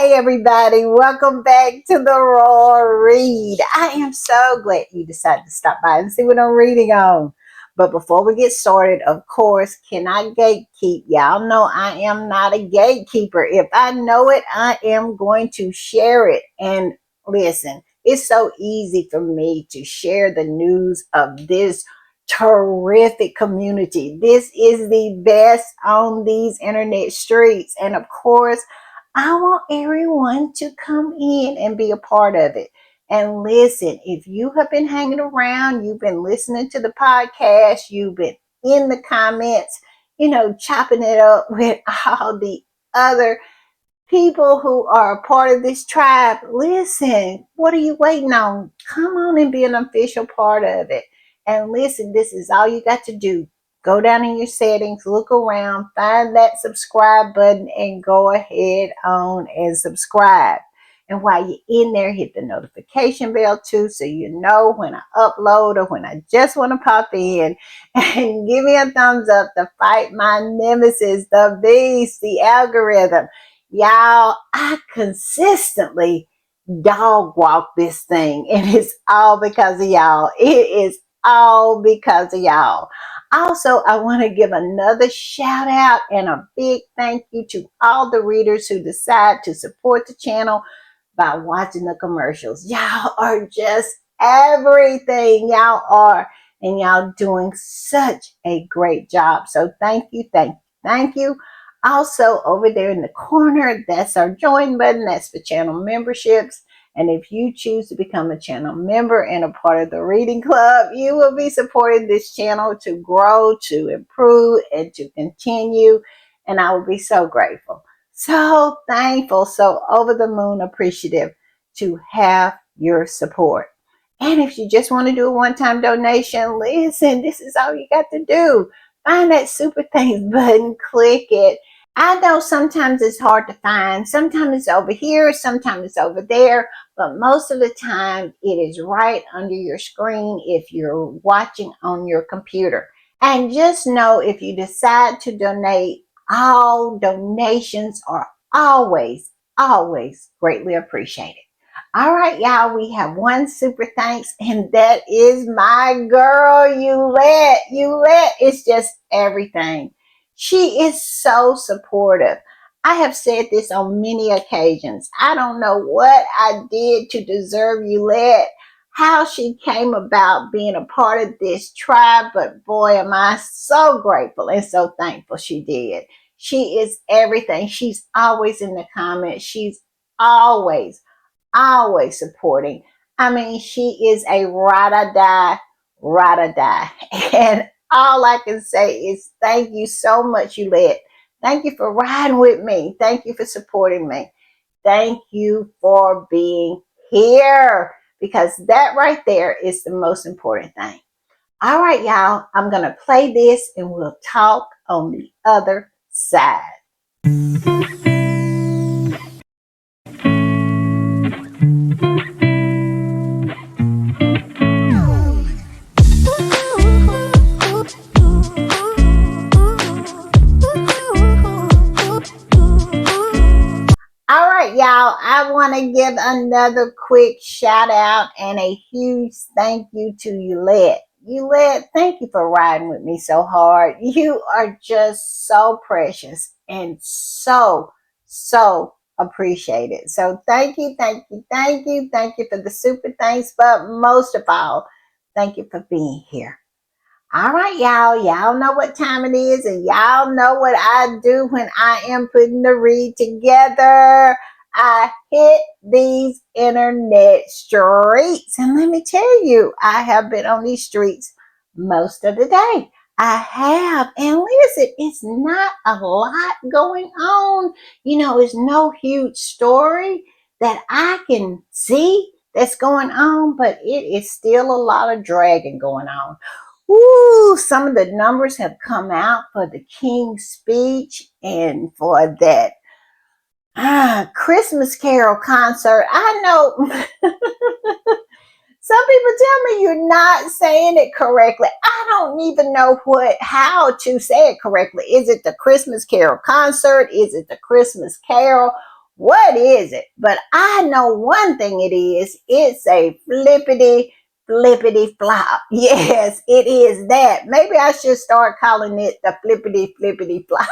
Hey everybody, welcome back to the Raw Read. I am so glad you decided to stop by and see what I'm reading on. But before we get started, of course, can I gatekeep? Y'all know I am not a gatekeeper. If I know it, I am going to share it. And listen, it's so easy for me to share the news of this terrific community. This is the best on these internet streets. And of course, I want everyone to come in and be a part of it. And listen, if you have been hanging around, you've been listening to the podcast, you've been in the comments, chopping it up with all the other people who are a part of this tribe, listen, what are you waiting on? Come on and be an official part of it. And listen, this is all you got to do. Go down in your settings, look around, find that subscribe button, and go ahead on and subscribe. And while you're in there, hit the notification bell too, so you know when I upload or when I just want to pop in. And give me a thumbs up to fight my nemesis, the beast, the algorithm. Y'all, I consistently dog walk this thing, and it's all because of y'all. It is all because of y'all. Also, I want to give another shout out and a big thank you to all the readers who decide to support the channel by watching the commercials. Y'all are just everything. Y'all are, and y'all doing such a great job. So thank you, thank you. Also, over there in the corner, that's our join button. That's for channel memberships. And if you choose to become a channel member and a part of the reading club, you will be supporting this channel to grow, to improve, and to continue. And I will be so grateful, so thankful, so over the moon appreciative to have your support. And if you just want to do a one-time donation, listen, this is all you got to do. Find that super thanks button, click it. I know sometimes it's hard to find. Sometimes it's over here, sometimes it's over there, but most of the time it is right under your screen if you're watching on your computer. And just know, if you decide to donate, all donations are always greatly appreciated. All right, y'all, we have one super thanks, and that is my girl, Yulette. Yulette is just everything. She is so supportive. I have said this on many occasions. I don't know what I did to deserve Yulette, how she came about being a part of this tribe, but boy, am I so grateful and so thankful she did. She is everything. She's always in the comments. She's always supporting. I mean, she is a ride or die. And all I can say is thank you so much, Yulette. Thank you for riding with me. Thank you for supporting me. Thank you for being here, because that right there is the most important thing. All right, y'all, I'm going to play this and we'll talk on the other side. All right, y'all, I want to give another quick shout out and a huge thank you to Yulette. Yulette, thank you for riding with me so hard. You are just so precious and so appreciated. So thank you for the super thanks, but most of all, thank you for being here. All right, y'all. Y'all know what time it is, and y'all know what I do when I am putting the read together. I hit these internet streets. And let me tell you, I have been on these streets most of the day. I have. And listen, it's not a lot going on. It's no huge story that I can see that's going on, but it is still a lot of dragging going on. Ooh, some of the numbers have come out for the King's speech and for that Christmas Carol concert. I know some people tell me you're not saying it correctly. I don't even know how to say it correctly. Is it the Christmas Carol concert? Is it the Christmas Carol? What is it? But I know one thing it is. It's a flippity flop. Yes, it is that. Maybe I should start calling it the flippity flop.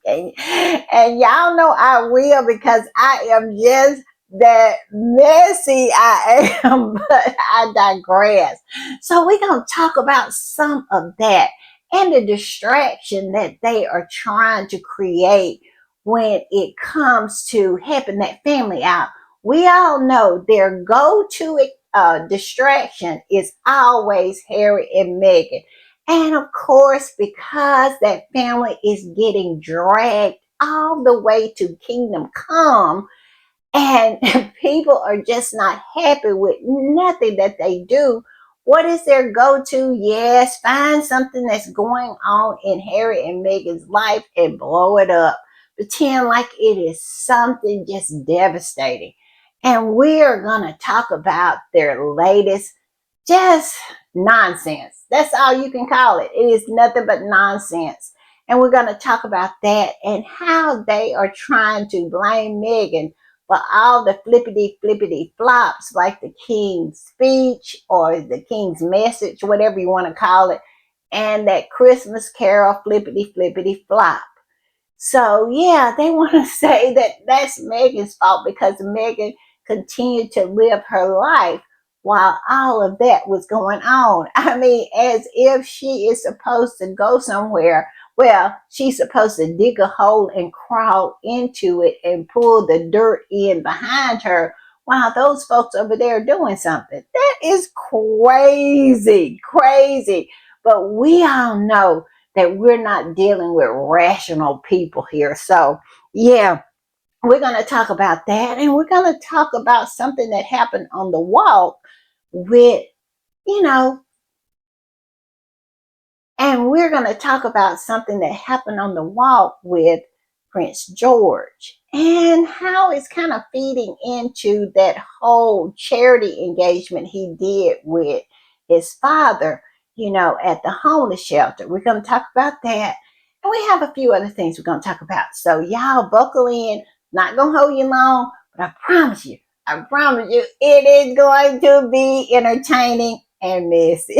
And y'all know I will, because I am just that messy I am, but I digress. So we're going to talk about some of that and the distraction that they are trying to create when it comes to helping that family out. We all know their go-to distraction is always Harry and Meghan. And of course, because that family is getting dragged all the way to kingdom come, and people are just not happy with nothing that they do. What is their go to? Yes, find something that's going on in Harry and Meghan's life and blow it up. Pretend like it is something just devastating. And we're going to talk about their latest just nonsense. That's all you can call it. It is nothing but nonsense. And we're going to talk about that and how they are trying to blame Meghan for all the flippity flops, like the king's speech or the king's message, whatever you want to call it, and that Christmas carol flippity flop. So yeah, they want to say that that's Meghan's fault because Meghan continued to live her life while all of that was going on. I mean, as if she is supposed to go somewhere. Well, she's supposed to dig a hole and crawl into it and pull the dirt in behind her while those folks over there are doing something. That is crazy. But we all know that we're not dealing with rational people here. So, yeah, we're going to talk about that. And we're going to talk about something that happened on the walk with, you know, and we're going to talk about something that happened on the walk with Prince George and how it's kind of feeding into that whole charity engagement he did with his father, at the homeless shelter. We're going to talk about that. And we have a few other things we're going to talk about. So y'all buckle in. Not going to hold you long, but I promise you, it is going to be entertaining and messy.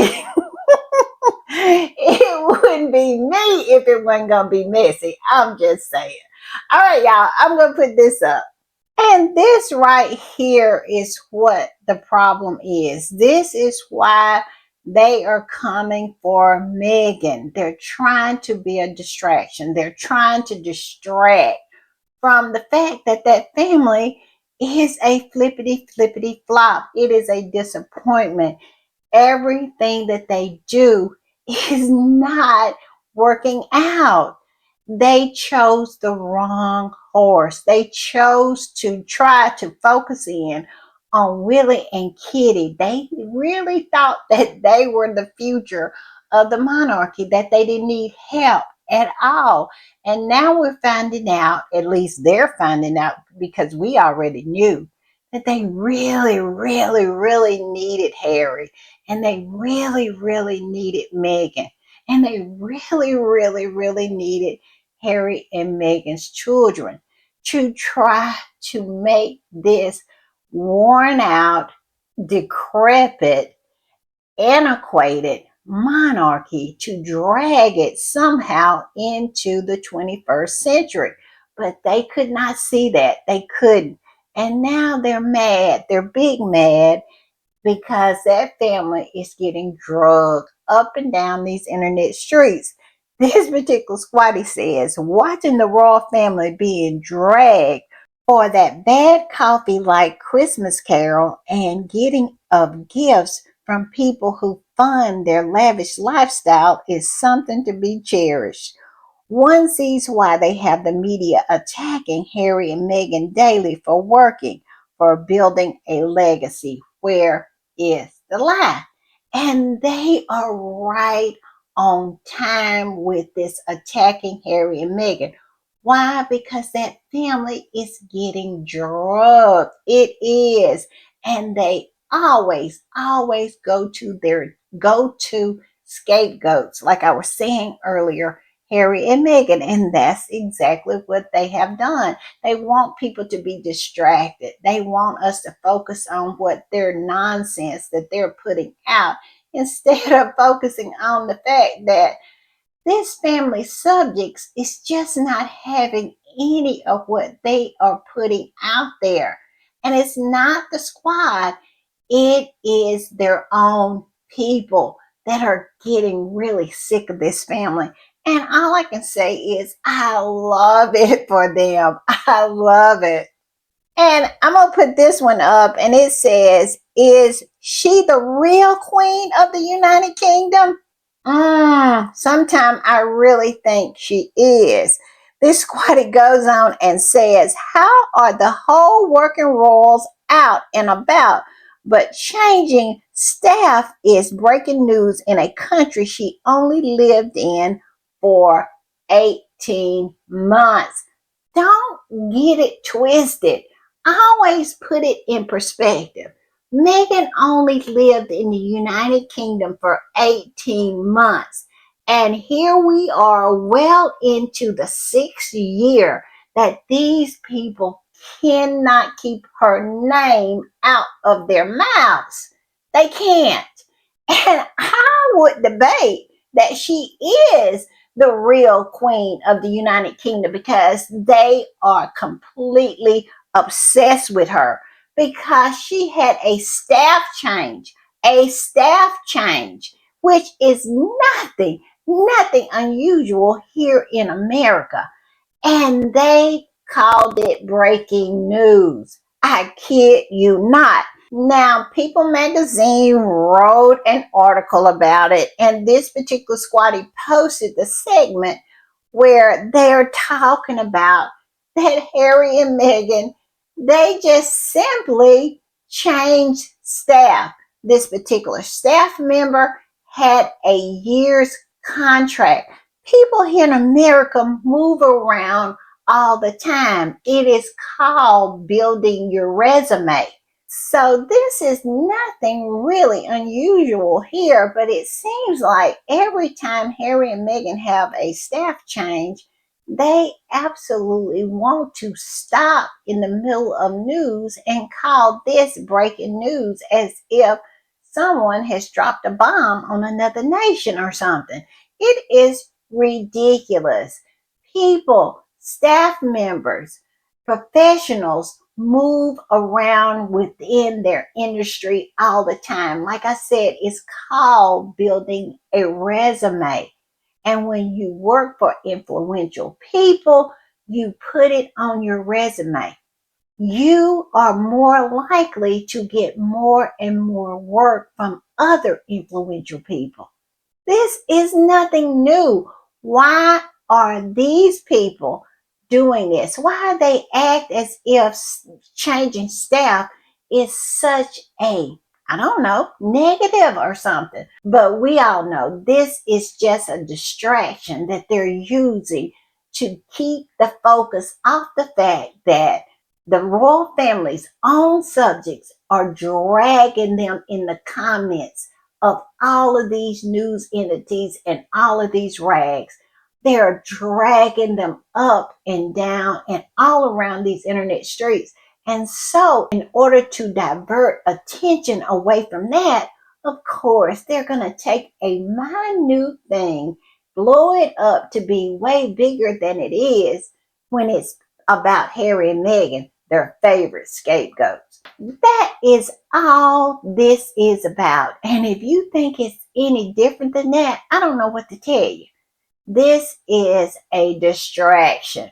It wouldn't be me if it wasn't gonna be messy. I'm just saying. All right, y'all. I'm gonna put this up. And this right here is what the problem is. This is why they are coming for Meghan. They're trying to be a distraction. They're trying to distract from the fact that that family is a flippity flop. It is a disappointment. Everything that they do is not working out. They chose the wrong horse. They chose to try to focus in on Willie and Kitty. They really thought that they were the future of the monarchy, that they didn't need help at all. And now we're finding out, at least they're finding out because we already knew, that they really needed Harry, and they really needed Meghan, and they really needed Harry and Meghan's children to try to make this worn out, decrepit, antiquated monarchy, to drag it somehow into the 21st century. But they could not see that. They couldn't. And now they're mad. They're big mad because that family is getting drugged up and down these internet streets. This particular squatty says, watching the royal family being dragged for that bad coffee like Christmas carol and getting of gifts from people who fund their lavish lifestyle is something to be cherished. One sees why they have the media attacking Harry and Meghan daily for working, for building a legacy. Where is the lie? And they are right on time with this attacking Harry and Meghan. Why? Because that family is getting drugged. It is. And they always go to their go to scapegoats. Like I was saying earlier, Harry and Meghan, and that's exactly what they have done. They want people to be distracted. They want us to focus on what their nonsense that they're putting out instead of focusing on the fact that this family subjects is just not having any of what they are putting out there. And it's not the squad, it is their own people that are getting really sick of this family. And all I can say is, I love it for them. I love it. And I'm going to put this one up, and it says, is she the real queen of the United Kingdom? Sometimes I really think she is. This squatty goes on and says, how are the whole working royals out and about? But changing staff is breaking news in a country she only lived in for 18 months. Don't get it twisted. Always put it in perspective. Meghan only lived in the United Kingdom for 18 months. And here we are, well into the 6th year, that these people cannot keep her name out of their mouths. They can't. And I would debate that she is the real queen of the United Kingdom, because they are completely obsessed with her, because she had a staff change, which is nothing unusual here in America. And they called it breaking news. I kid you not. Now, People magazine wrote an article about it, and this particular squatty posted the segment where they're talking about that Harry and Meghan, they just simply changed staff. This particular staff member had a year's contract. People here in America move around all the time. It is called building your resume. So this is nothing really unusual here, but it seems like every time Harry and Meghan have a staff change, they absolutely want to stop in the middle of news and call this breaking news, as if someone has dropped a bomb on another nation or something. It is ridiculous. People, staff members, professionals move around within their industry all the time. Like I said, it's called building a resume. And when you work for influential people, you put it on your resume. You are more likely to get more and more work from other influential people. This is nothing new. Why are these people doing this? Why they act as if changing staff is such a, I don't know, negative or something? But we all know this is just a distraction that they're using to keep the focus off the fact that the royal family's own subjects are dragging them in the comments of all of these news entities and all of these rags. They're dragging them up and down and all around these internet streets. And so, in order to divert attention away from that, of course, they're going to take a minute thing, blow it up to be way bigger than it is when it's about Harry and Meghan, their favorite scapegoats. That is all this is about. And if you think it's any different than that, I don't know what to tell you. This is a distraction.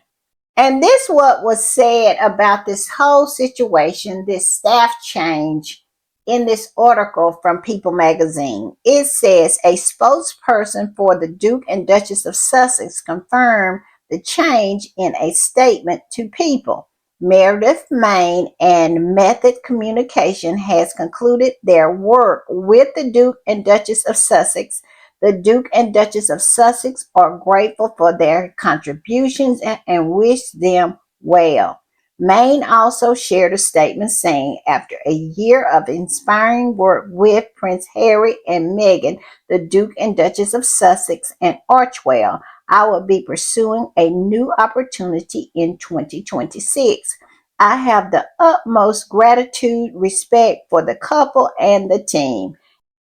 And this what was said about this whole situation, this staff change, in this article from People magazine. It says a spokesperson for the Duke and Duchess of Sussex confirmed the change in a statement to People. Meredith Main and Method Communication has concluded their work with the Duke and Duchess of Sussex. The Duke and Duchess of Sussex are grateful for their contributions and wish them well. Maine also shared a statement saying, after a year of inspiring work with Prince Harry and Meghan, the Duke and Duchess of Sussex and Archwell, I will be pursuing a new opportunity in 2026. I have the utmost gratitude, respect for the couple and the team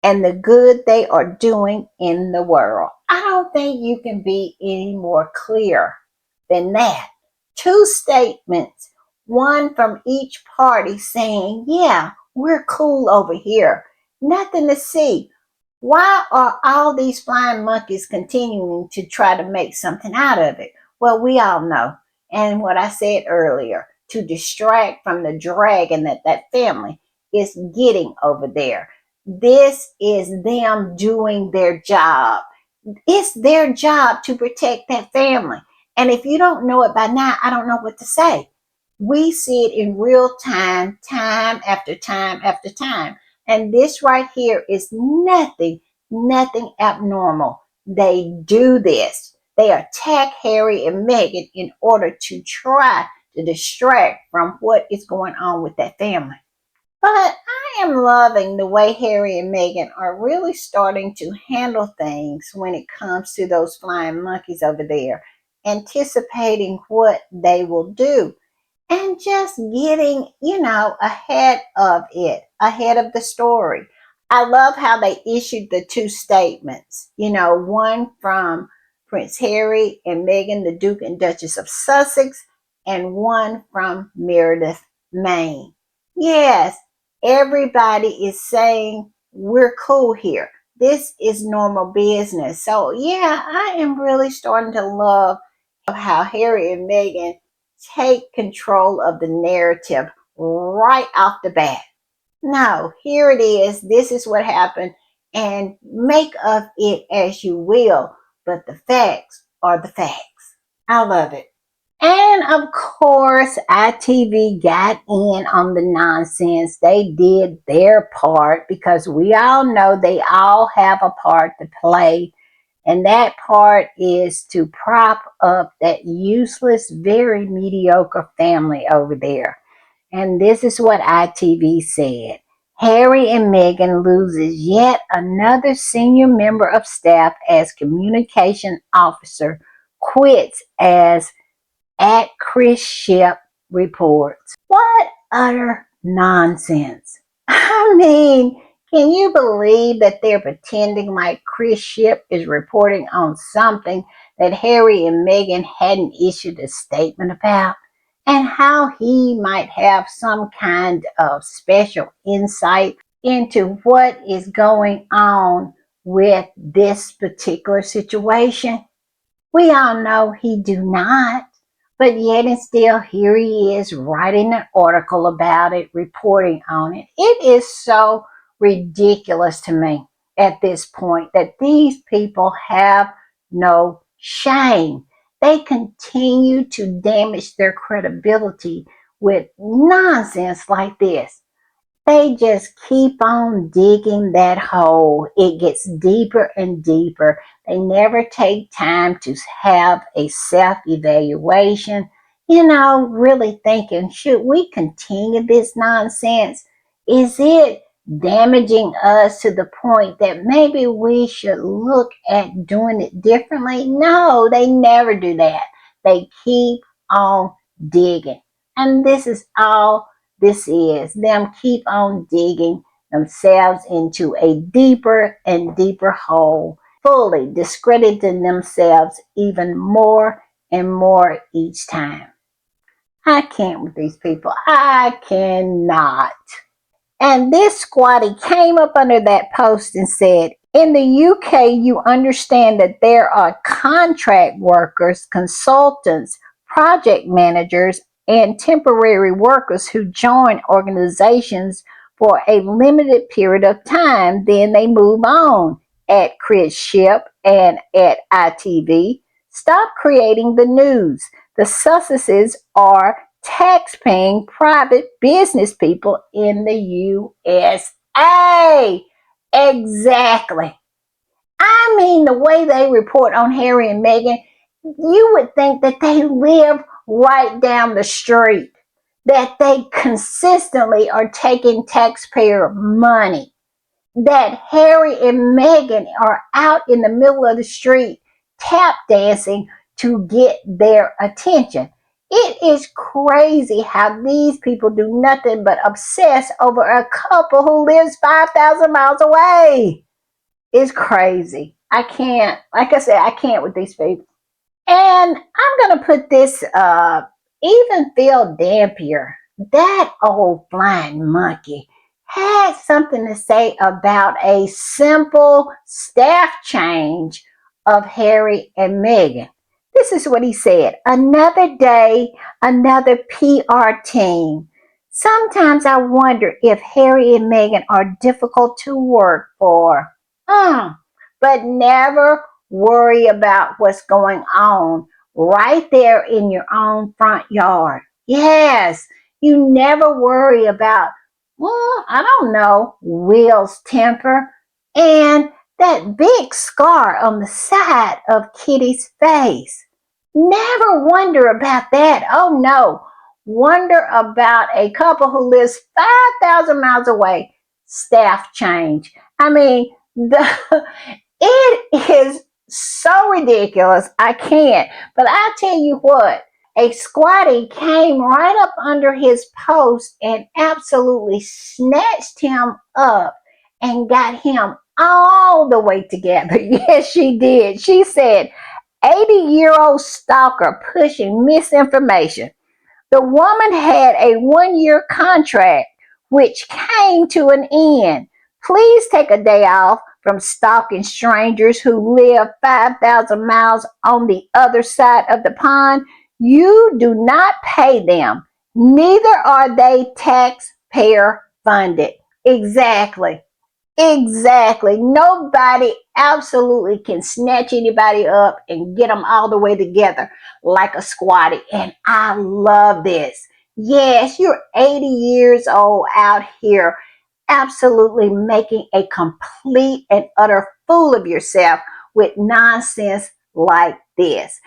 and the good they are doing in the world. I don't think you can be any more clear than that. Two statements, one from each party saying, yeah, we're cool over here. Nothing to see. Why are all these flying monkeys continuing to try to make something out of it? Well, we all know. And what I said earlier, to distract from the dragon that that family is getting over there. This is them doing their job. It's their job to protect that family. And if you don't know it by now, I don't know what to say. We see it in real time, time after time after time. And this right here is nothing abnormal. They do this. They attack Harry and Meghan in order to try to distract from what is going on with that family. But I am loving the way Harry and Meghan are really starting to handle things when it comes to those flying monkeys over there, anticipating what they will do and just getting, ahead of it, ahead of the story. I love how they issued the two statements, one from Prince Harry and Meghan, the Duke and Duchess of Sussex, and one from Meredith, Maine. Yes, everybody is saying we're cool here. This is normal business. So, yeah, I am really starting to love how Harry and Meghan take control of the narrative right off the bat. No, here it is. This is what happened, and make of it as you will. But the facts are the facts. I love it. And of course, ITV got in on the nonsense. They did their part because we all know they all have a part to play, and that part is to prop up that useless, very mediocre family over there. And this is what ITV said. Harry and Meghan loses yet another senior member of staff as communication officer quits as at Chris Ship reports. What utter nonsense. I mean, can you believe that they're pretending like Chris Ship is reporting on something that Harry and Meghan hadn't issued a statement about? And how he might have some kind of special insight into what is going on with this particular situation? We all know he do not. But yet and still, here he is writing an article about it, reporting on it. It is so ridiculous to me at this point that these people have no shame. They continue to damage their credibility with nonsense like this. They just keep on digging that hole. It gets deeper and deeper. They never take time to have a self-evaluation, really thinking, should we continue this nonsense? Is it damaging us to the point that maybe we should look at doing it differently? No, they never do that. They keep on digging. And this is all this is them keep on digging themselves into a deeper and deeper hole, fully discrediting themselves even more and more each time. I can't with these people. I cannot. And this squatty came up under that post and said, in the UK, you understand that there are contract workers, consultants, project managers, and temporary workers who join organizations for a limited period of time. Then they move on at Chris Ship and at ITV. Stop creating the news. The Sussexes are tax-paying private business people in the USA. Exactly. I mean, the way they report on Harry and Meghan, you would think that they live right down the street, that they consistently are taking taxpayer money, that Harry and Meghan are out in the middle of the street tap dancing to get their attention. It is crazy how these people do nothing but obsess over a couple who lives 5,000 miles away. It's crazy. I can't, like I said, I can't with these people. And I'm going to put this even Phil Dampier, that old flying monkey, had something to say about a simple staff change of Harry and Meghan. This is what he said: another day, another PR team. Sometimes I wonder if Harry and Meghan are difficult to work for. But never worry about what's going on right there in your own front yard. Yes, you never worry about, I don't know, Will's temper and that big scar on the side of Kitty's face. Never wonder about that. Oh no. Wonder about a couple who lives 5,000 miles away. Staff change. I mean, it is so ridiculous. I can't. But I tell you what, a squatty came right up under his post and absolutely snatched him up and got him all the way together. Yes, she did. She said, 80-year-old stalker pushing misinformation. The woman had a 1-year contract which came to an end. Please take a day off from stalking strangers who live 5,000 miles on the other side of the pond. You do not pay them. Neither are they taxpayer funded. Exactly. Exactly. Nobody absolutely can snatch anybody up and get them all the way together like a squatty. And I love this. Yes, you're 80 years old out here, absolutely making a complete and utter fool of yourself with nonsense like this.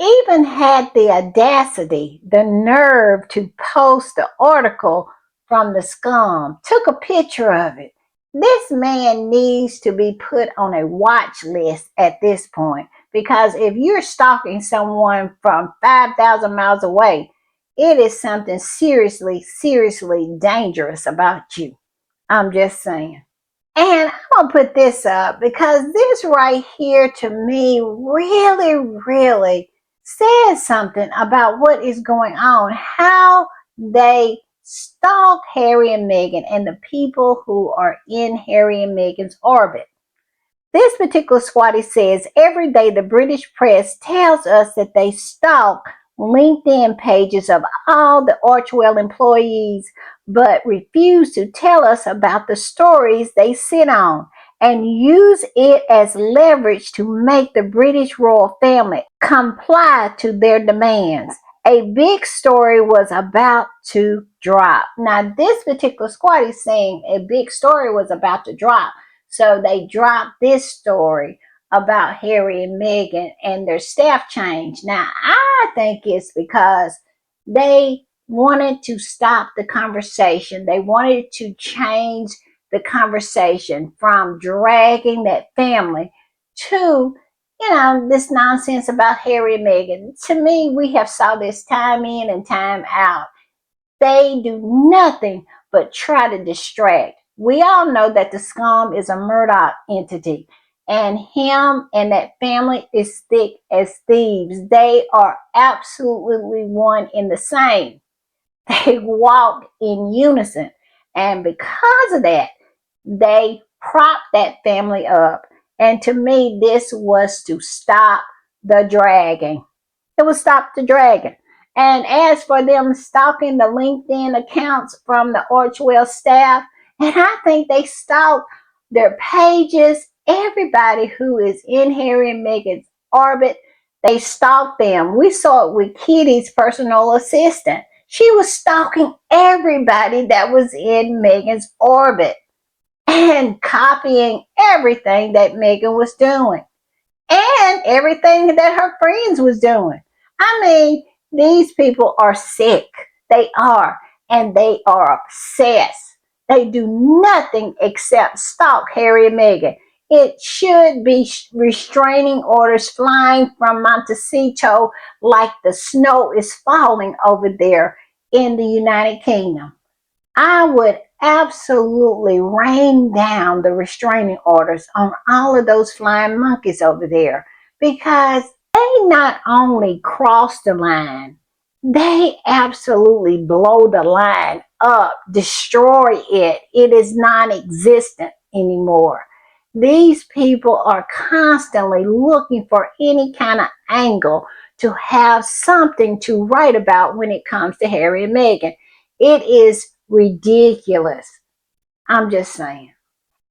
Even had the audacity, the nerve to post the article from the scum, took a picture of it. This man needs to be put on a watch list at this point, because if you're stalking someone from 5,000 miles away, it is something seriously, seriously dangerous about you. I'm just saying. And I'm going to put this up because this right here to me really, really says something about what is going on, how they stalk Harry and Meghan and the people who are in Harry and Meghan's orbit. This particular squatty says every day the British press tells us that they stalk LinkedIn pages of all the Archewell employees, but refuse to tell us about the stories they sit on and use it as leverage to make the British royal family comply to their demands. A big story was about to drop. Now, this particular squatty is saying a big story was about to drop. So they dropped this story about Harry and Meghan and their staff change. Now, I think it's because they wanted to stop the conversation. They wanted to change the conversation from dragging that family to, this nonsense about Harry and Meghan. To me, we have saw this time in and time out. They do nothing but try to distract. We all know that the scum is a Murdoch entity, and him and that family is thick as thieves. They are absolutely one in the same. They walk in unison, and because of that, they prop that family up. And to me, this was to stop the dragging. It will stop the dragon. And as for them stalking the LinkedIn accounts from the Archewell staff, and I think they stalk their pages, everybody who is in Harry and Meghan's orbit, they stalk them. We saw it with Kitty's personal assistant. She was stalking everybody that was in Meghan's orbit and copying everything that Meghan was doing and everything that her friends was doing. I mean, these people are sick. They are. And they are obsessed. They do nothing except stalk Harry and Meghan. It should be restraining orders flying from Montecito like the snow is falling over there in the United Kingdom. I would absolutely rain down the restraining orders on all of those flying monkeys over there because they not only cross the line, they absolutely blow the line up, destroy it. It is non existent anymore. These people are constantly looking for any kind of angle to have something to write about when it comes to Harry and Meghan. It is ridiculous. I'm just saying.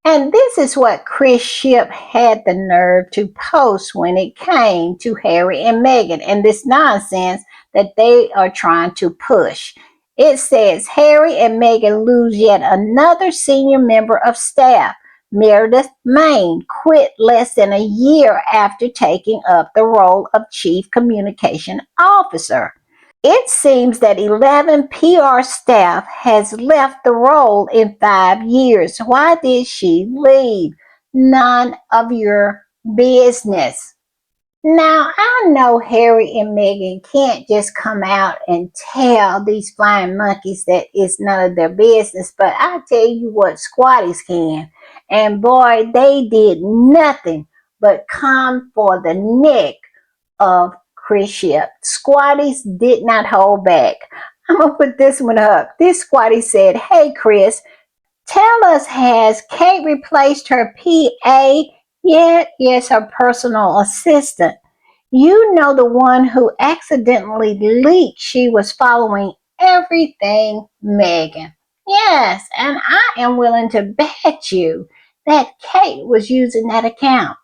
And this is what Chris Ship had the nerve to post when it came to Harry and Meghan and this nonsense that they are trying to push. It says Harry and Meghan lose yet another senior member of staff. Meredith Main quit less than a year after taking up the role of Chief Communication Officer. It seems that 11 PR staff has left the role in 5 years. Why did she leave? None of your business. Now, I know Harry and Meghan can't just come out and tell these flying monkeys that it's none of their business, but I tell you what, squatties can. And boy, they did nothing but come for the neck of Chris Ship. Squatties did not hold back. I'm going to put this one up. This squatty said, "Hey, Chris, tell us, has Kate replaced her PA yet?" Yes, her personal assistant. "You know, the one who accidentally leaked she was following everything Meghan." Yes, and I am willing to bet you that Kate was using that account.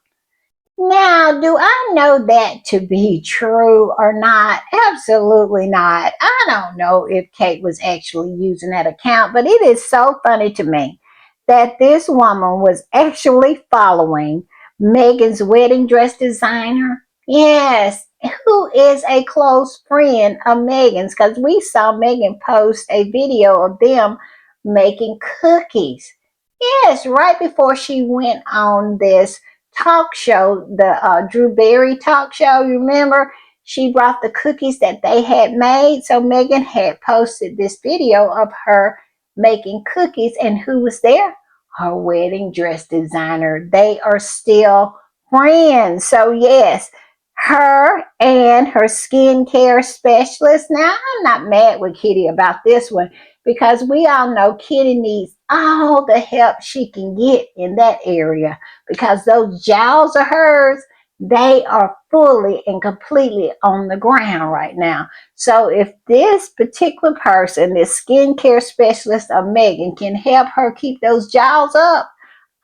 Now, do I know that to be true or not? Absolutely not. I don't know if Kate was actually using that account, but it is so funny to me that this woman was actually following Meghan's wedding dress designer. Yes, who is a close friend of Meghan's, because we saw Meghan post a video of them making cookies. Yes, right before she went on this talk show, the Drew Barry talk show. You remember? She brought the cookies that they had made. So Meghan had posted this video of her making cookies, and who was there? Her wedding dress designer. They are still friends. So yes, her and her skincare specialist. Now, I'm not mad with Kitty about this one because we all know Kitty needs all the help she can get in that area because those jowls of hers, they are fully and completely on the ground right now. So if this particular person, this skincare specialist of Meghan, can help her keep those jowls up,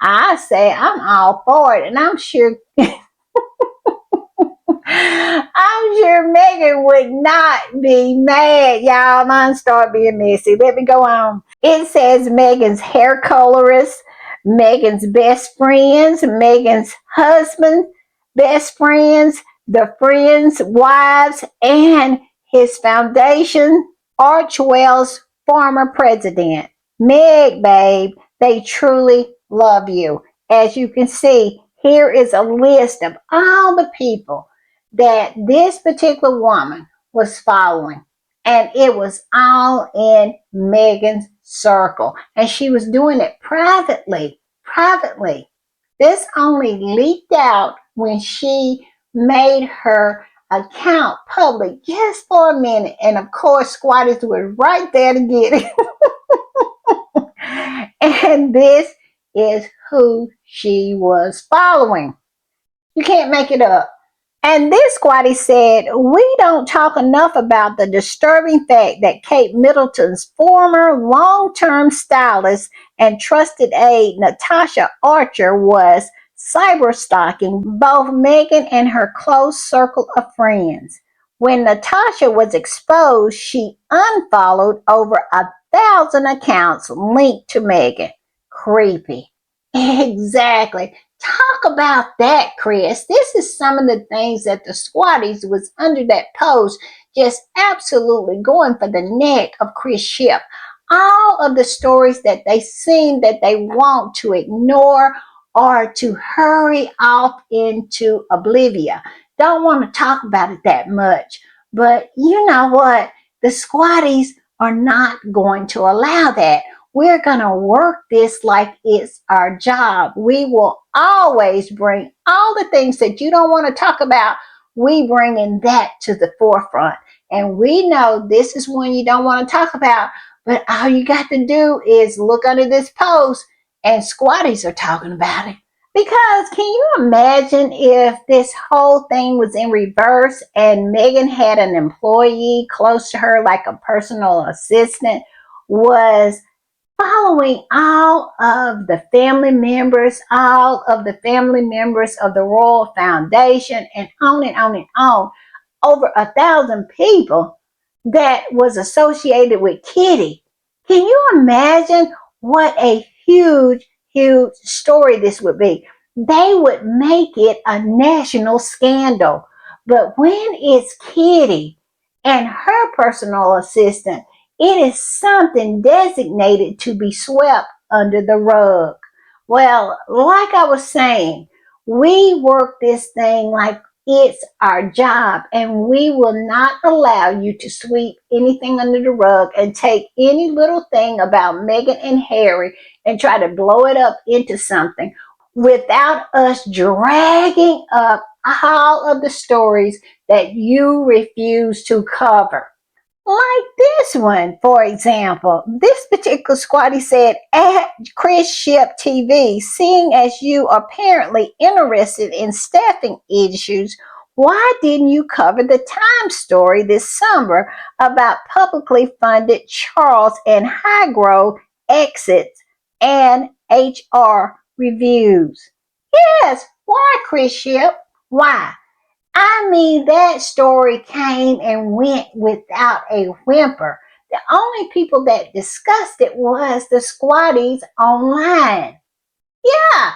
I say I'm all for it. And I'm sure Meghan would not be mad. Y'all, mine start being messy. Let me go on. It says Meghan's hair colorist, Meghan's best friends, Meghan's husband, best friends, the friends' wives, and his foundation, Archwell's former president. Meg, babe, they truly love you. As you can see, here is a list of all the people that this particular woman was following. And it was all in Meghan's circle. And she was doing it privately. Privately. This only leaked out when she made her account public just for a minute. And of course, squatters were right there to get it. And this is who she was following. You can't make it up. And this squatty said, "We don't talk enough about the disturbing fact that Kate Middleton's former long-term stylist and trusted aide, Natasha Archer, was cyberstalking both Meghan and her close circle of friends. When Natasha was exposed, she unfollowed over 1,000 accounts linked to Meghan. Creepy." Exactly. Talk about that, Chris. This is some of the things that the squatties was under that post just absolutely going for the neck of Chris Ship. All of the stories that they seem that they want to ignore or to hurry off into oblivion. Don't want to talk about it that much. But you know what? The squatties are not going to allow that. We're going to work this like it's our job. We will always bring all the things that you don't want to talk about. We bringing that to the forefront. And we know this is one you don't want to talk about, but all you got to do is look under this post and squatties are talking about it. Because can you imagine if this whole thing was in reverse and Meghan had an employee close to her, like a personal assistant, was following all of the family members of the Royal Foundation, and on and on, over 1,000 people that was associated with Kitty. Can you imagine what a huge story this would be? They would make it a national scandal. But when it's Kitty and her personal assistant, it is something designated to be swept under the rug. Well, like I was saying, we work this thing like it's our job, and we will not allow you to sweep anything under the rug and take any little thing about Meghan and Harry and try to blow it up into something without us dragging up all of the stories that you refuse to cover. Like this one, for example. This particular squatty said, at Chris Ship TV, seeing as you are apparently interested in staffing issues, why didn't you cover the Time story this summer about publicly funded Charles and Highgrove exits and HR reviews? Yes, why, Chris Ship? Why? I mean, that story came and went without a whimper. The only people that discussed it was the squatties online. Yeah,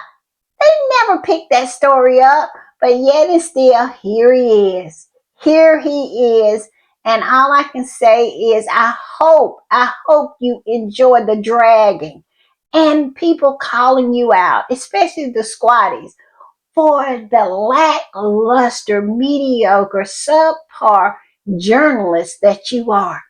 they never picked that story up, but yet and still, here he is. Here he is. And all I can say is, I hope you enjoy the dragging and people calling you out, especially the squatties, for the lackluster, mediocre, subpar journalist that you are,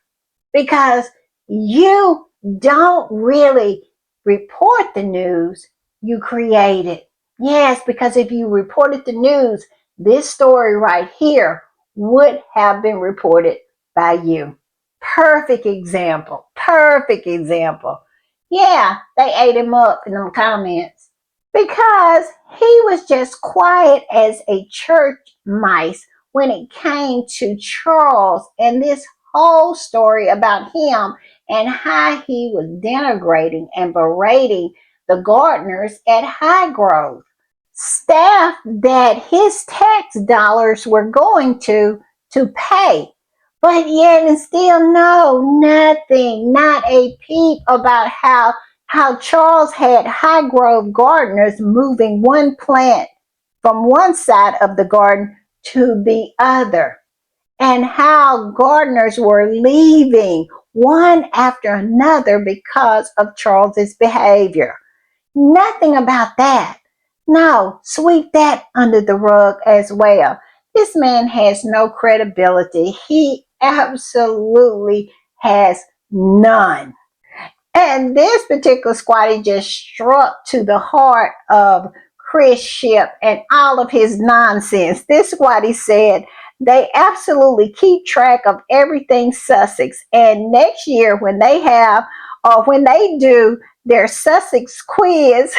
because you don't really report the news, you create it. Yes, because if you reported the news, this story right here would have been reported by you. Perfect example. Perfect example. Yeah, they ate him up in them comments because he was just quiet as a church mice when it came to Charles and this whole story about him and how he was denigrating and berating the gardeners at Highgrove, staff that his tax dollars were going to pay. But yet and still nothing, not a peep about how Charles had Highgrove gardeners moving one plant from one side of the garden to the other, and how gardeners were leaving one after another because of Charles's behavior. Nothing about that. No, sweep that under the rug as well. This man has no credibility. He absolutely has none. And this particular squatty just struck to the heart of Chris Ship and all of his nonsense. This squatty said they absolutely keep track of everything Sussex. And next year, when they have, or when they do their Sussex quiz,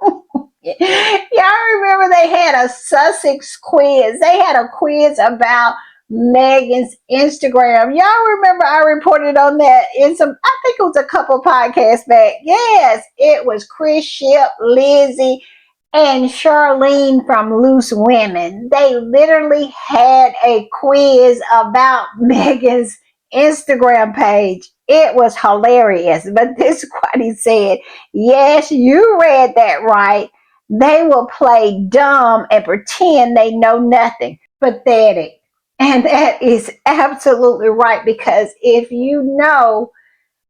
y'all remember they had a Sussex quiz. They had a quiz about Meghan's Instagram. Y'all remember I reported on that in some, I think it was a couple podcasts back. Yes, it was Chris Ship, Lizzie, and Charlene from Loose Women. They literally had a quiz about Meghan's Instagram page. It was hilarious. But this is what he said. Yes, you read that right. They will play dumb and pretend they know nothing. Pathetic. And that is absolutely right, because if you know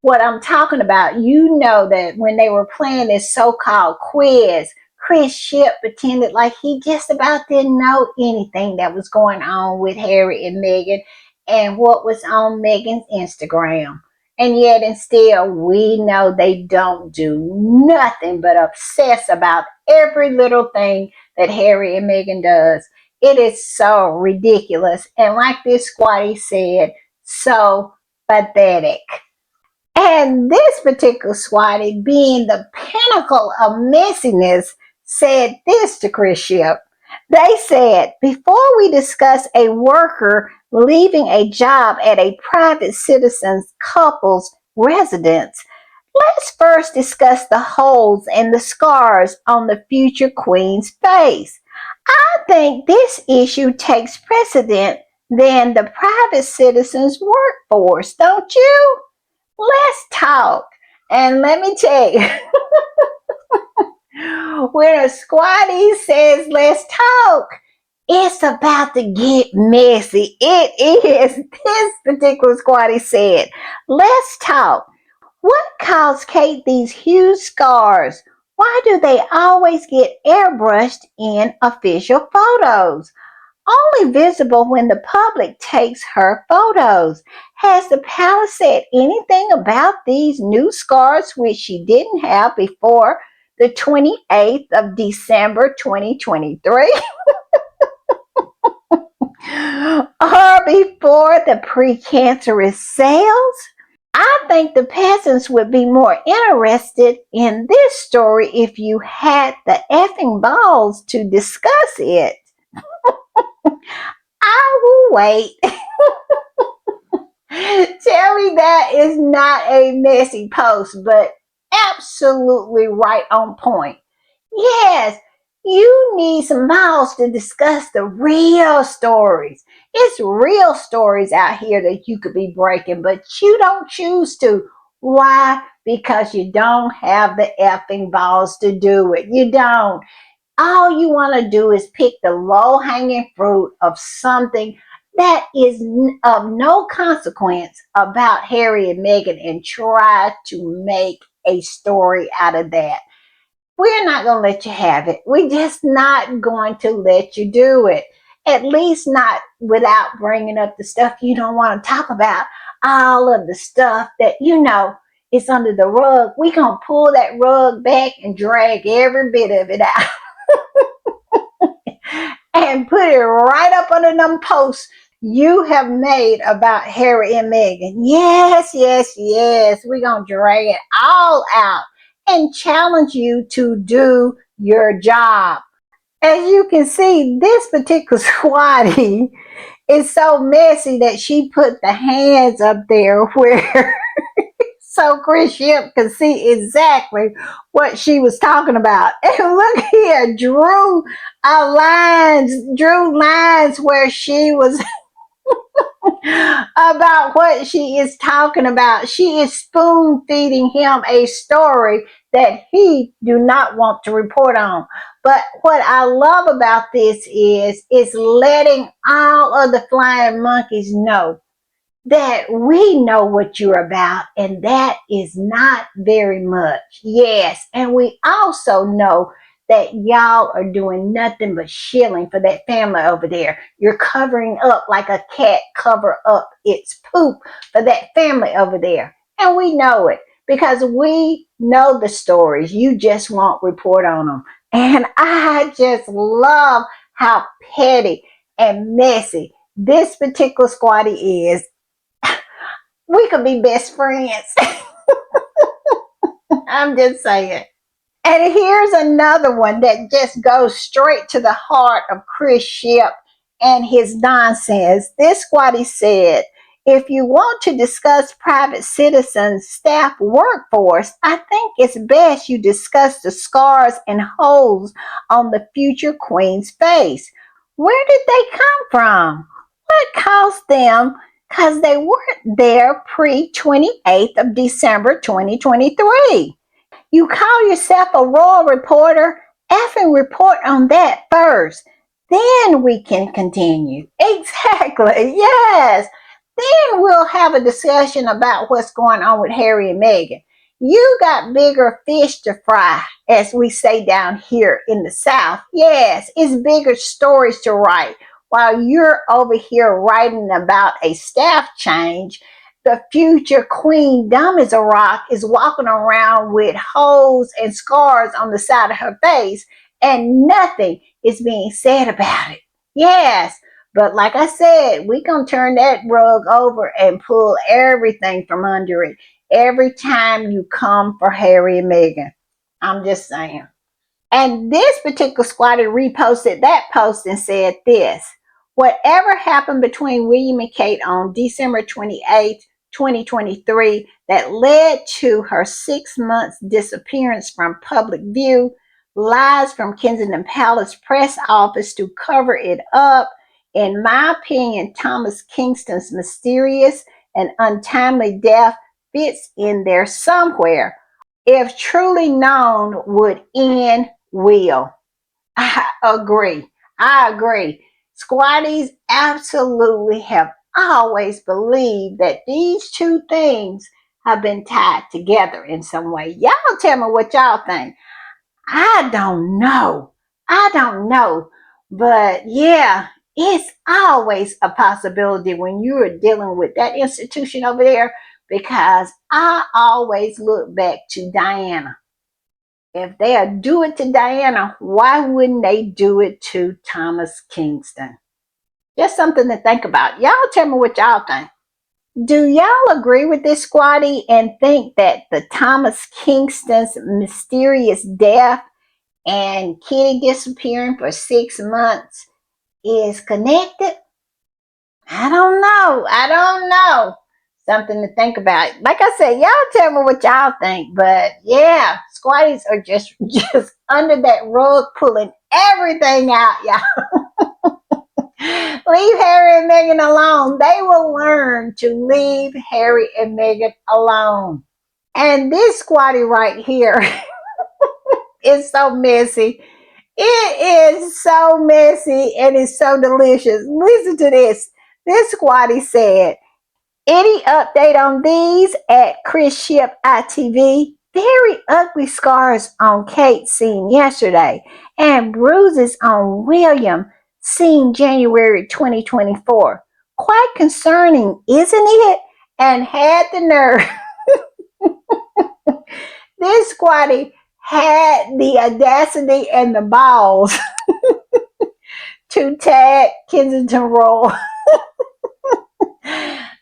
what I'm talking about. You know that when they were playing this so-called quiz, Chris Ship pretended like he just about didn't know anything that was going on with Harry and Meghan and what was on Meghan's Instagram. And yet and still we know they don't do nothing but obsess about every little thing that Harry and Meghan does. It is so ridiculous. And like this squatty said, so pathetic. And this particular squatty, being the pinnacle of messiness, said this to Chris Ship. They said, before we discuss a worker leaving a job at a private citizen's couple's residence, let's first discuss the holes and the scars on the future queen's face. I think this issue takes precedent than the private citizen's workforce, don't you? Let's talk. And let me tell you, when a squatty says let's talk, it's about to get messy. It is. This particular squatty said, let's talk. What caused Kate these huge scars? Why do they always get airbrushed in official photos? Only visible when the public takes her photos. Has the palace said anything about these new scars which she didn't have before the 28th of December 2023? Or before the precancerous cells? I think the peasants would be more interested in this story if you had the effing balls to discuss it. I will wait. Tell me that is not a messy post, but absolutely right on point. Yes, you need some balls to discuss the real stories. It's real stories out here that you could be breaking, but you don't choose to. Why? Because you don't have the effing balls to do it. You don't. All you want to do is pick the low hanging fruit of something that is of no consequence about Harry and Meghan and try to make a story out of that. We're not going to let you have it. We're just not going to let you do it. At least not without bringing up the stuff you don't want to talk about. All of the stuff that you know is under the rug. We're going to pull that rug back and drag every bit of it out and put it right up under them posts you have made about Harry and Meghan. Yes, yes, yes. We're going to drag it all out and challenge you to do your job. As you can see, this particular squatty is so messy that she put the hands up there where so Chris Ship could see exactly what she was talking about. And look here, drew lines where she was about what she is talking about. She is spoon feeding him a story that he do not want to report on. But what I love about this is letting all of the flying monkeys know that we know what you're about, and that is not very much. Yes, and we also know that y'all are doing nothing but shilling for that family over there. You're covering up like a cat cover up its poop for that family over there. And we know it because we know the stories. You just won't report on them. And I just love how petty and messy this particular squatty is. We could be best friends. I'm just saying. And here's another one that just goes straight to the heart of Chris Ship and his nonsense. This squatty said, if you want to discuss private citizens' staff workforce, I think it's best you discuss the scars and holes on the future queen's face. Where did they come from? What caused them? Because they weren't there pre 28th of December 2023. You call yourself a royal reporter? Effing report on that first. Then we can continue. Exactly. Yes. Then we'll have a discussion about what's going on with Harry and Meghan. You got bigger fish to fry, as we say down here in the South. Yes, it's bigger stories to write. While you're over here writing about a staff change, the future queen, dumb as a rock, is walking around with holes and scars on the side of her face, and nothing is being said about it. Yes, but like I said, we gonna turn that rug over and pull everything from under it every time you come for Harry and Meghan. I'm just saying. And this particular squatter reposted that post and said this: whatever happened between William and Kate on December 28th, 2023, that led to her 6 months disappearance from public view, lies from Kensington Palace press office to cover it up. In my opinion, Thomas Kingston's mysterious and untimely death fits in there somewhere. If truly known, would end will. I agree. I agree. Squatties absolutely have always believed that these two things have been tied together in some way. Y'all tell me what y'all think. I don't know. I don't know. But yeah, it's always a possibility when you are dealing with that institution over there, because I always look back to Diana. If they'll do it to Diana, why wouldn't they do it to Thomas Kingston? Just something to think about. Y'all tell me what y'all think. Do y'all agree with this, squatty, and think that the Thomas Kingston's mysterious death and Kitty disappearing for 6 months is connected? I don't know. I don't know. Something to think about. Like I said, y'all tell me what y'all think. But yeah, squatties are just just under that rug pulling everything out, y'all. Leave Harry and Meghan alone. They will learn to leave Harry and Meghan alone. And this squatty right here is so messy. It is so messy and it's so delicious. Listen to this. This squatty said, any update on these at Chris Ship ITV? Very ugly scars on Kate seen yesterday, and bruises on William seen January 2024. Quite concerning, isn't it? And had the nerve. This squatty had the audacity and the balls to tag Kensington Royal.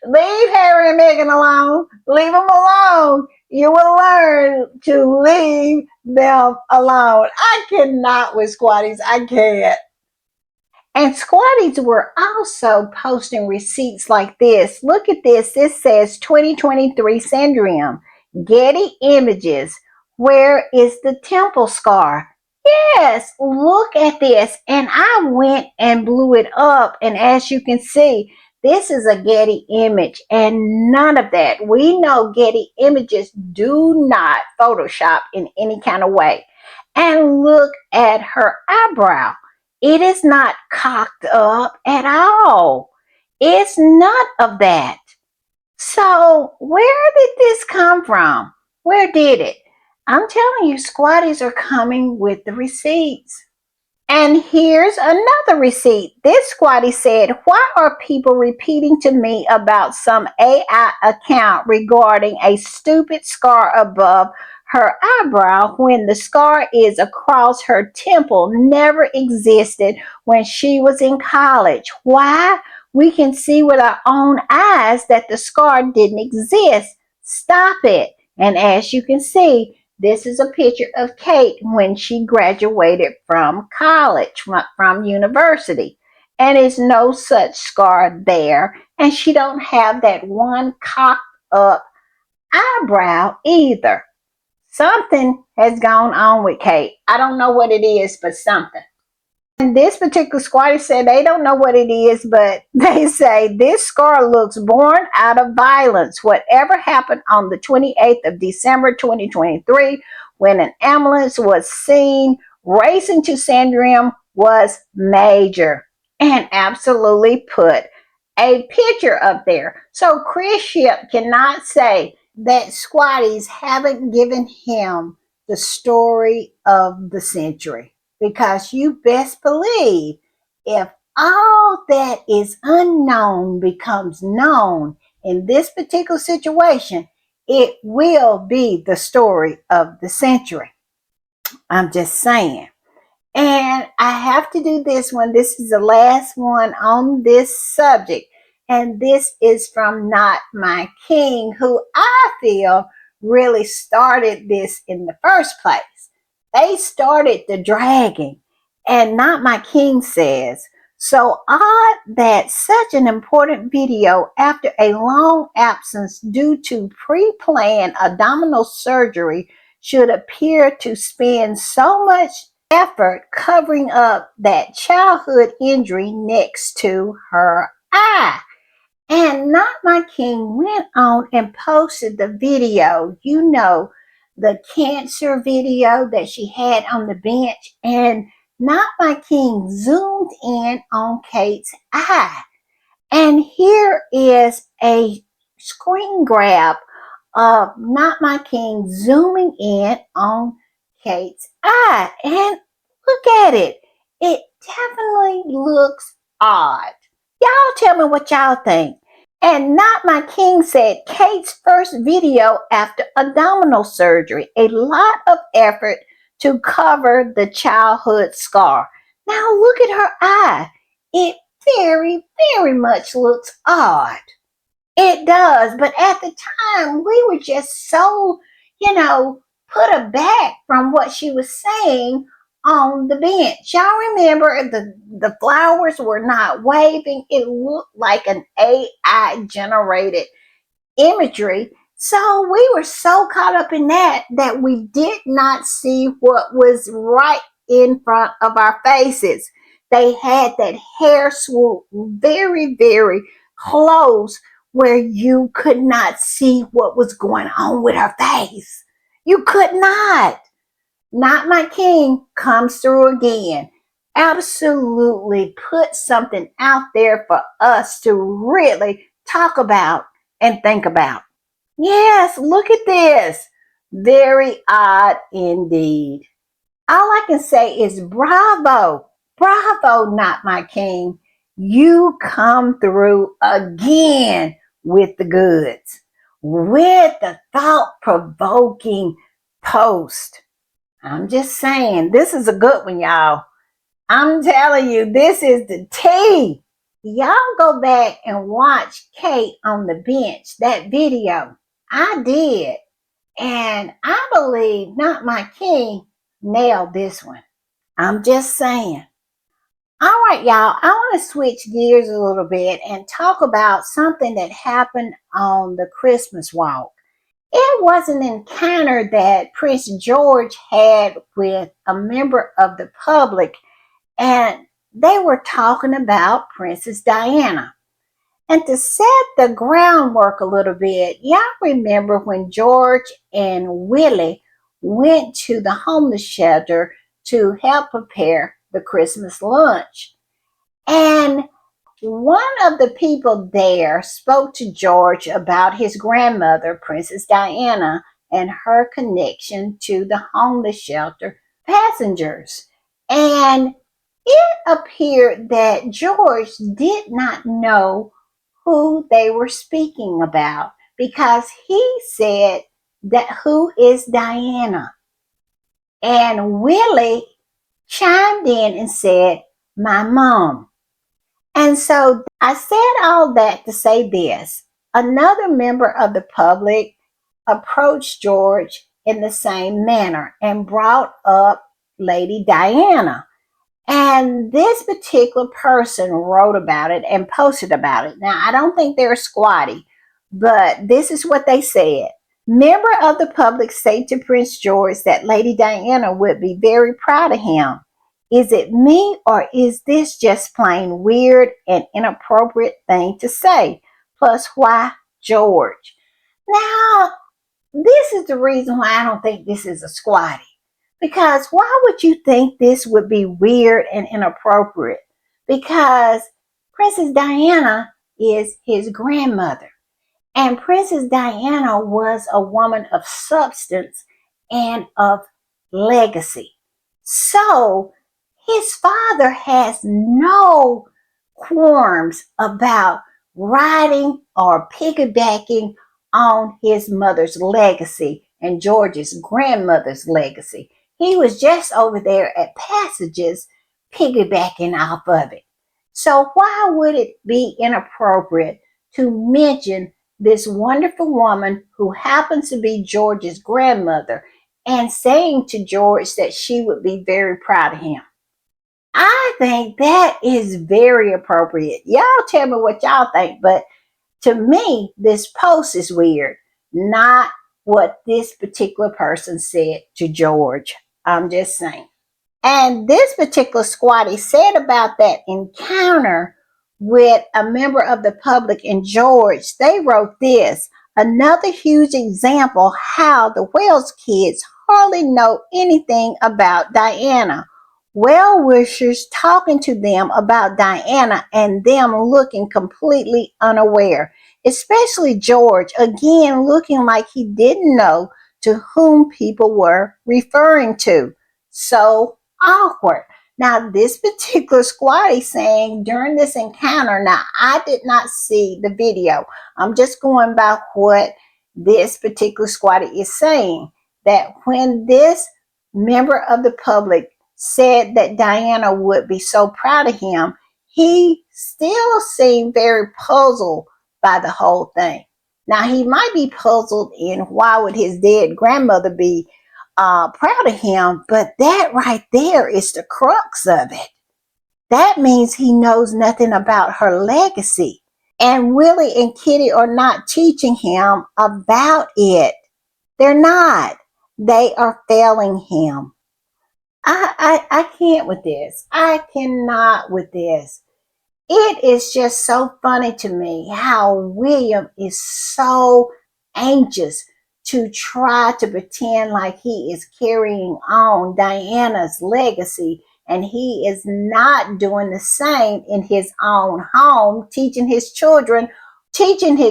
Leave Harry and Meghan alone. Leave them alone. You will learn to leave them alone. I cannot with squatties. I can't. And squatties were also posting receipts like this. Look at this. This says 2023 syndrome. Getty Images. Where is the temple scar? Yes, look at this. And I went and blew it up. And as you can see, this is a Getty image and none of that. We know Getty Images do not Photoshop in any kind of way. And look at her eyebrow. It is not cocked up at all. It's none of that. So where did this come from? Where did it? I'm telling you, squatties are coming with the receipts. And here's another receipt. This squatty said, why are people repeating to me about some AI account regarding a stupid scar above her eyebrow when the scar is across her temple never existed when she was in college? Why? We can see with our own eyes that the scar didn't exist. Stop it. And as you can see, this is a picture of Kate when she graduated from college, from university. And there's no such scar there. And she don't have that one cocked up eyebrow either. Something has gone on with Kate. I don't know what it is, but something. And this particular squatter said they don't know what it is, but they say this scar looks born out of violence. Whatever happened on the 28th of December 2023 when an ambulance was seen racing to Sandringham was major and absolutely put a picture up there. So Chris Ship cannot say that squatties haven't given him the story of the century, because you best believe if all that is unknown becomes known in this particular situation, it will be the story of the century. I'm just saying. And I have to do this one. This is the last one on this subject. And this is from Not My King, who I feel really started this in the first place. They started the dragging. And Not My King says, so odd that such an important video after a long absence due to pre-planned abdominal surgery should appear to spend so much effort covering up that childhood injury next to her eye. And Not My King went on and posted the video, the cancer video that she had on the bench. And Not My King zoomed in on Kate's eye. And here is a screen grab of Not My King zooming in on Kate's eye. And look at it. It definitely looks odd. Y'all tell me what y'all think. And Not My King said Kate's first video after abdominal surgery, a lot of effort to cover the childhood scar. Now look at her eye. It very, very much looks odd. It does, but at the time we were just so, put aback from what she was saying on the bench. Y'all remember the flowers were not waving. It looked like an AI generated imagery. So we were so caught up in that we did not see what was right in front of our faces. They had that hair swoop very, very close where you could not see what was going on with her face. You could not. Not My King comes through again. Absolutely put something out there for us to really talk about and think about. Yes, look at this. Very odd indeed. All I can say is bravo. Bravo, Not My King. You come through again with the goods, with the thought-provoking post. I'm just saying, this is a good one, y'all. I'm telling you, this is the tea. Y'all go back and watch Kate on the bench, that video. I did. And I believe Not My King nailed this one. I'm just saying. All right, y'all, I want to switch gears a little bit and talk about something that happened on the Christmas walk. It was an encounter that Prince George had with a member of the public, and they were talking about Princess Diana. And to set the groundwork a little bit, y'all remember when George and Willie went to the homeless shelter to help prepare the Christmas lunch. And one of the people there spoke to George about his grandmother, Princess Diana, and her connection to the homeless shelter passengers. And it appeared that George did not know who they were speaking about, because he said that who is Diana? And Willie chimed in and said, my mom. And so I said all that to say this. Another member of the public approached George in the same manner and brought up Lady Diana. And this particular person wrote about it and posted about it. Now, I don't think they're squatty, but this is what they said. Member of the public say to Prince George that Lady Diana would be very proud of him. Is it me, or is this just plain weird and inappropriate thing to say? Plus, why George? Now, this is the reason why I don't think this is a squatty. Because why would you think this would be weird and inappropriate? Because Princess Diana is his grandmother. And Princess Diana was a woman of substance and of legacy. So his father has no qualms about riding or piggybacking on his mother's legacy and George's grandmother's legacy. He was just over there at Passages piggybacking off of it. So why would it be inappropriate to mention this wonderful woman who happens to be George's grandmother and saying to George that she would be very proud of him? I think that is very appropriate. Y'all tell me what y'all think, but to me, this post is weird, not what this particular person said to George. I'm just saying. And this particular squatty said about that encounter with a member of the public and George, they wrote this: another huge example how the Wells kids hardly know anything about Diana. Well wishers talking to them about Diana and them looking completely unaware. Especially George, again looking like he didn't know to whom people were referring to. So awkward. Now, this particular squatty saying during this encounter, now I did not see the video. I'm just going by what this particular squatty is saying, that when this member of the public said that Diana would be so proud of him, he still seemed very puzzled by the whole thing. Now, he might be puzzled in why would his dead grandmother be proud of him, but that right there is the crux of it. That means he knows nothing about her legacy. And Willie and Kitty are not teaching him about it. They're not. They are failing him. I can't with this. I cannot with this. It is just so funny to me how William is so anxious to try to pretend like he is carrying on Diana's legacy, and he is not doing the same in his own home, teaching his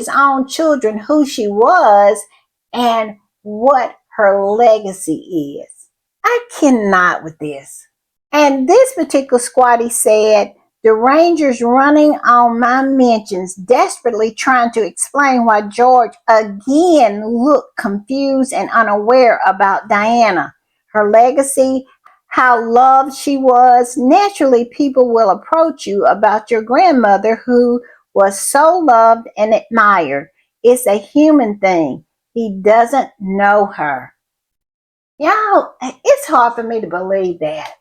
own children who she was and what her legacy is. I cannot with this. And this particular squatty said, the Rangers running on my mentions, desperately trying to explain why George again looked confused and unaware about Diana, her legacy, how loved she was. Naturally, people will approach you about your grandmother who was so loved and admired. It's a human thing. He doesn't know her. Y'all, it's hard for me to believe that.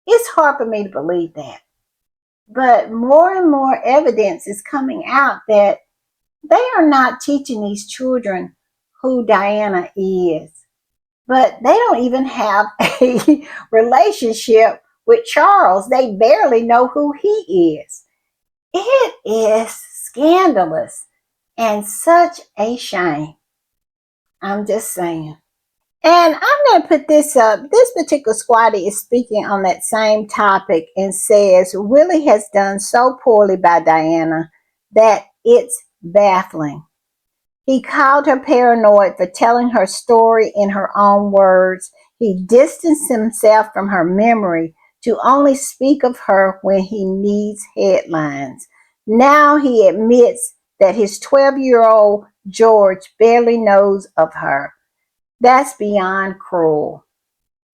It's hard for me to believe that. But more and more evidence is coming out that they are not teaching these children who Diana is. But they don't even have a relationship with Charles. They barely know who he is. It is scandalous and such a shame. I'm just saying. And I'm going to put this up. This particular squatty is speaking on that same topic and says, Willie has done so poorly by Diana that it's baffling. He called her paranoid for telling her story in her own words. He distanced himself from her memory to only speak of her when he needs headlines. Now he admits that his 12-year-old George barely knows of her. That's beyond cruel.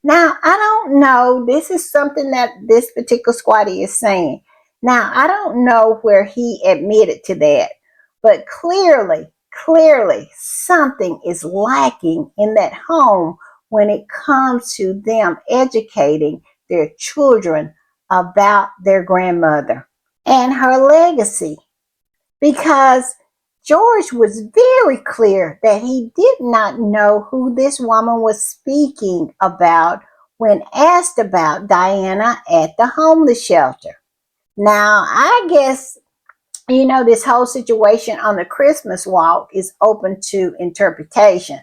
Now, I don't know. This is something that this particular squatty is saying. Now, I don't know where he admitted to that, but clearly, something is lacking in that home when it comes to them educating their children about their grandmother and her legacy. Because George was very clear that he did not know who this woman was speaking about when asked about Diana at the homeless shelter. Now, I guess, this whole situation on the Christmas walk is open to interpretation.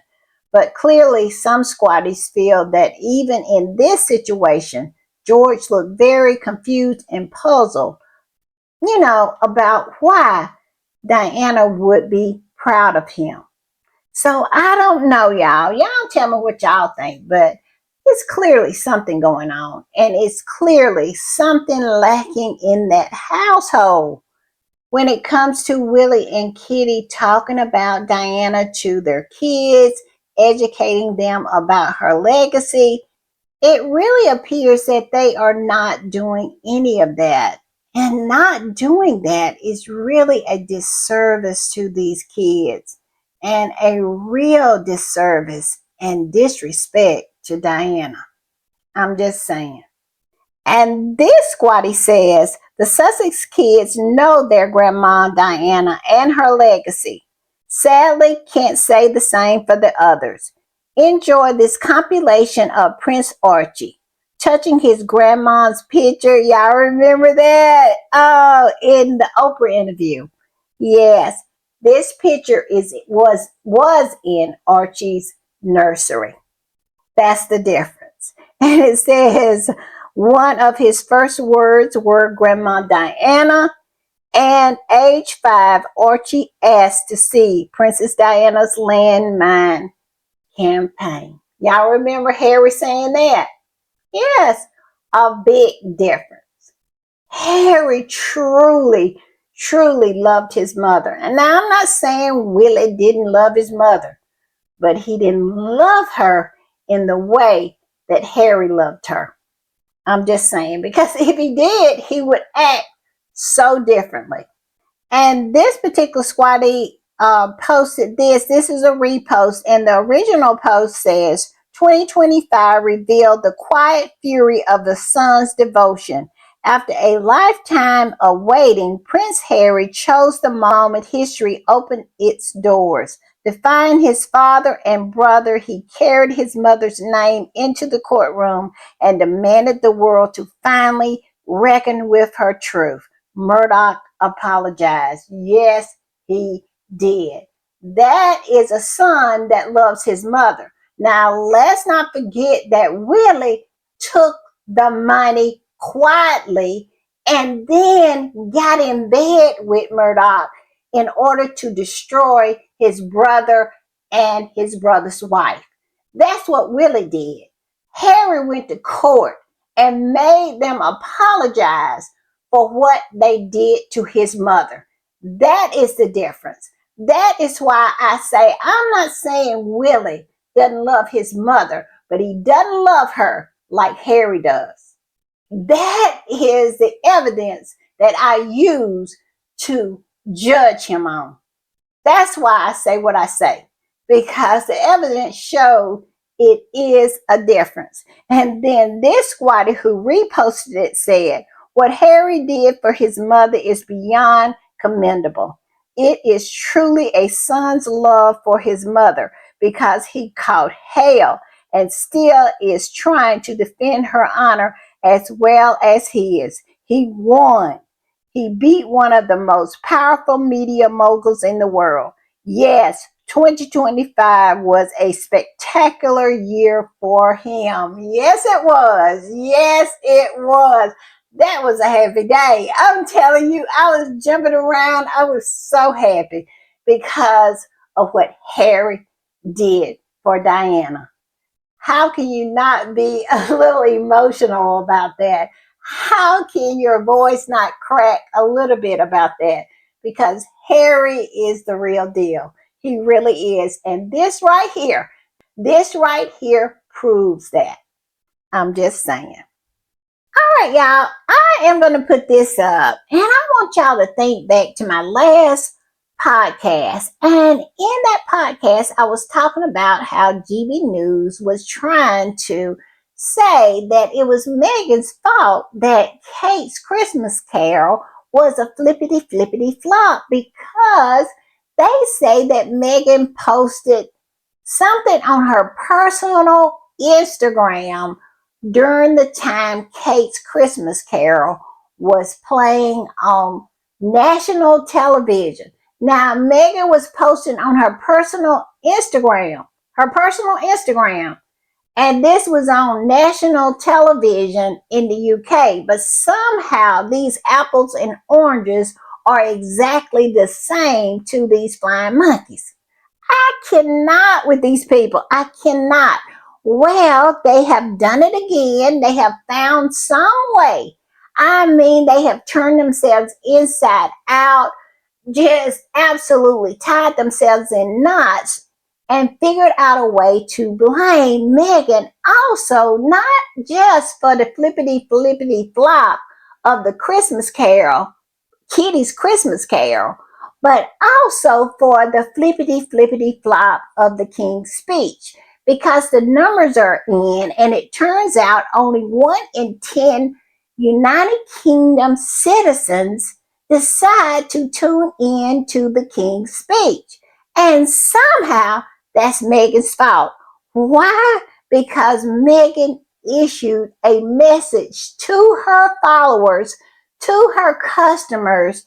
But clearly, some squatties feel that even in this situation, George looked very confused and puzzled, about why Diana would be proud of him. So I don't know, y'all. Y'all tell me what y'all think, but it's clearly something going on, and it's clearly something lacking in that household when it comes to Willie and Kitty talking about Diana to their kids, educating them about her legacy. It really appears that they are not doing any of that. And not doing that is really a disservice to these kids and a real disservice and disrespect to Diana. I'm just saying. And this squatty says the Sussex kids know their grandma Diana and her legacy. Sadly, can't say the same for the others. Enjoy this compilation of Prince Archie touching his grandma's picture. Y'all remember that? Oh, in the Oprah interview. Yes, this picture was in Archie's nursery. That's the difference. And it says one of his first words were Grandma Diana. And age 5, Archie asked to see Princess Diana's landmine campaign. Y'all remember Harry saying that? Yes, a big difference. Harry truly, truly loved his mother. And now I'm not saying Willie didn't love his mother, but he didn't love her in the way that Harry loved her. I'm just saying, because if he did, he would act so differently. And this particular squatty posted this. This is a repost, and the original post says 2025 revealed the quiet fury of the son's devotion. After a lifetime of waiting, Prince Harry chose the moment history opened its doors. Defying his father and brother, he carried his mother's name into the courtroom and demanded the world to finally reckon with her truth. Murdoch apologized. Yes, he did. That is a son that loves his mother. Now, let's not forget that Willie took the money quietly and then got in bed with Murdoch in order to destroy his brother and his brother's wife. That's what Willie did. Harry went to court and made them apologize for what they did to his mother. That is the difference. That is why I say I'm not saying Willie doesn't love his mother, but he doesn't love her like Harry does. That is the evidence that I use to judge him on. That's why I say what I say, because the evidence showed it is a difference. And then this squatter who reposted it said, what Harry did for his mother is beyond commendable. It is truly a son's love for his mother because he caught hell and still is trying to defend her honor as well as his. He won. He beat one of the most powerful media moguls in the world. Yes, 2025 was a spectacular year for him. Yes, it was. Yes, it was. That was a happy day. I'm telling you, I was jumping around. I was so happy because of what Harry did for Diana. How can you not be a little emotional about that? How can your voice not crack a little bit about that? Because Harry is the real deal. He really is. And this right here proves that. I'm just saying. All right, y'all. I am going to put this up, and I want y'all to think back to my last podcast. And in that podcast, I was talking about how GB News was trying to say that it was Meghan's fault that Kate's Christmas Carol was a flippity flippity flop because they say that Meghan posted something on her personal Instagram during the time Kate's Christmas Carol was playing on national television. Now, Meghan was posting on her personal Instagram, and this was on national television in the UK. But somehow these apples and oranges are exactly the same to these flying monkeys. I cannot with these people. I cannot. Well, they have done it again. They have found some way. I mean, they have turned themselves inside out, just absolutely tied themselves in knots and figured out a way to blame Meghan also, not just for the flippity flippity flop of the Christmas Carol, Kitty's Christmas Carol, but also for the flippity flippity flop of the King's speech, because the numbers are in, and it turns out only 1 in 10 United Kingdom citizens decide to tune in to the King's speech. And somehow that's Meghan's fault. Why? Because Meghan issued a message to her followers, to her customers,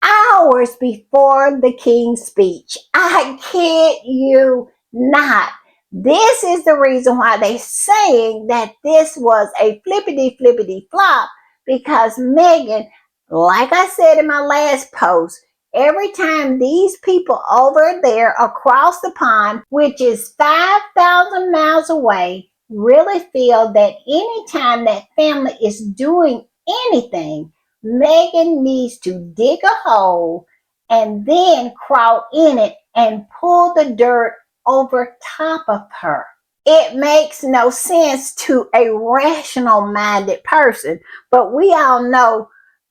hours before the King's speech. I kid you not. This is the reason why they're saying that this was a flippity flippity flop, because Meghan, like I said in my last post, every time these people over there across the pond, which is 5,000 miles away, really feel that anytime that family is doing anything, Meghan needs to dig a hole and then crawl in it and pull the dirt over top of her. It makes no sense to a rational minded person, but we all know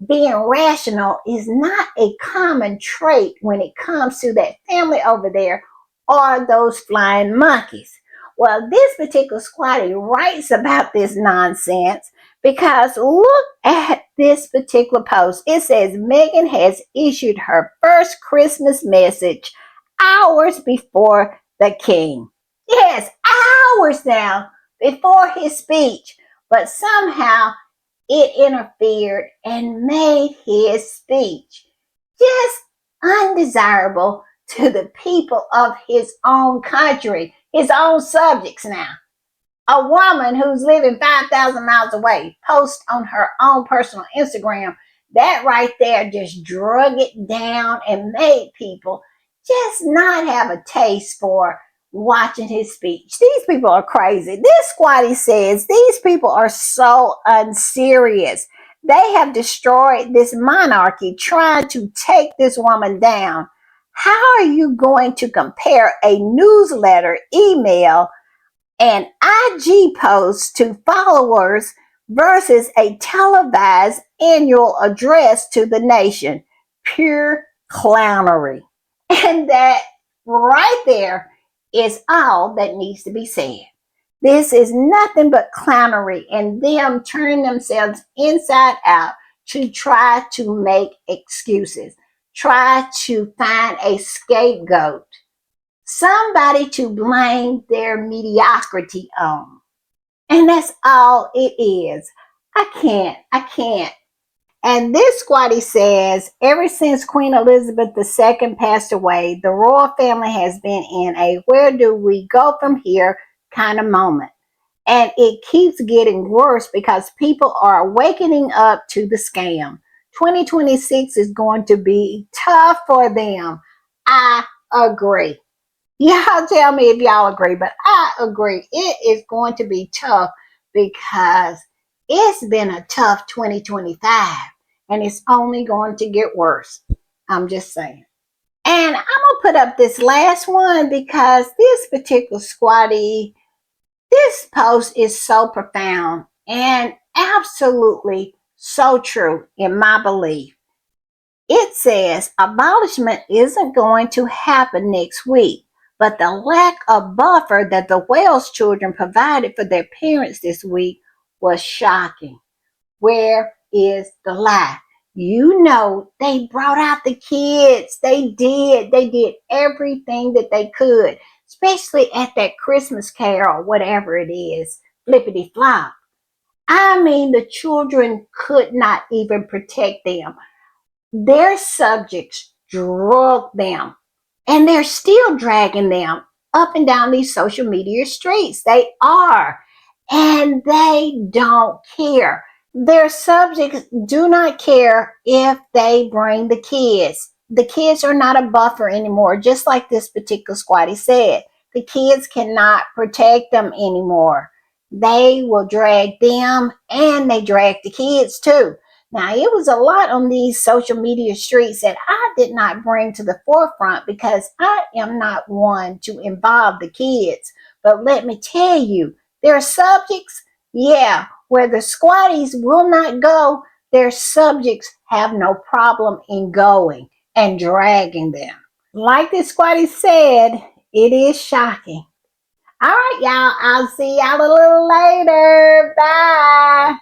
being rational is not a common trait when it comes to that family over there or those flying monkeys. Well, this particular squatty writes about this nonsense because look at this particular post. It says Meghan has issued her first Christmas message hours before the King. Yes, hours now before his speech. But somehow it interfered and made his speech just undesirable to the people of his own country, his own subjects now. A woman who's living 5,000 miles away posts on her own personal Instagram. That right there just drug it down and made people just not have a taste for watching his speech. These people are crazy. This squatty says these people are so unserious. They have destroyed this monarchy trying to take this woman down. How are you going to compare a newsletter, email, an IG post to followers versus a televised annual address to the nation? Pure clownery. And that right there is all that needs to be said. This is nothing but clownery and them turning themselves inside out to try to make excuses, try to find a scapegoat, somebody to blame their mediocrity on. And that's all it is. I can't. And this squatty says, ever since Queen Elizabeth II passed away, the royal family has been in a where do we go from here kind of moment. And it keeps getting worse because people are wakening up to the scam. 2026 is going to be tough for them. I agree. Y'all tell me if y'all agree, but I agree. It is going to be tough because it's been a tough 2025 and it's only going to get worse. I'm just saying. And I'm going to put up this last one because this particular squatty, this post is so profound and absolutely so true in my belief. It says abolishment isn't going to happen next week, but the lack of buffer that the Wells children provided for their parents this week was shocking. Where is the lie? You know, they brought out the kids. They did. They did everything that they could, especially at that Christmas carol, whatever it is, flippity flop. I mean, the children could not even protect them. Their subjects drug them, and they're still dragging them up and down these social media streets. They are, and they don't care. Their subjects do not care if they bring the kids. The kids are not a buffer anymore, just like this particular squatty said. The kids cannot protect them anymore. They will drag them and they drag the kids too. Now, it was a lot on these social media streets that I did not bring to the forefront because I am not one to involve the kids. But let me tell you, their subjects, yeah, where the squatties will not go, their subjects have no problem in going and dragging them. Like the squatty said, it is shocking. All right, y'all. I'll see y'all a little later. Bye.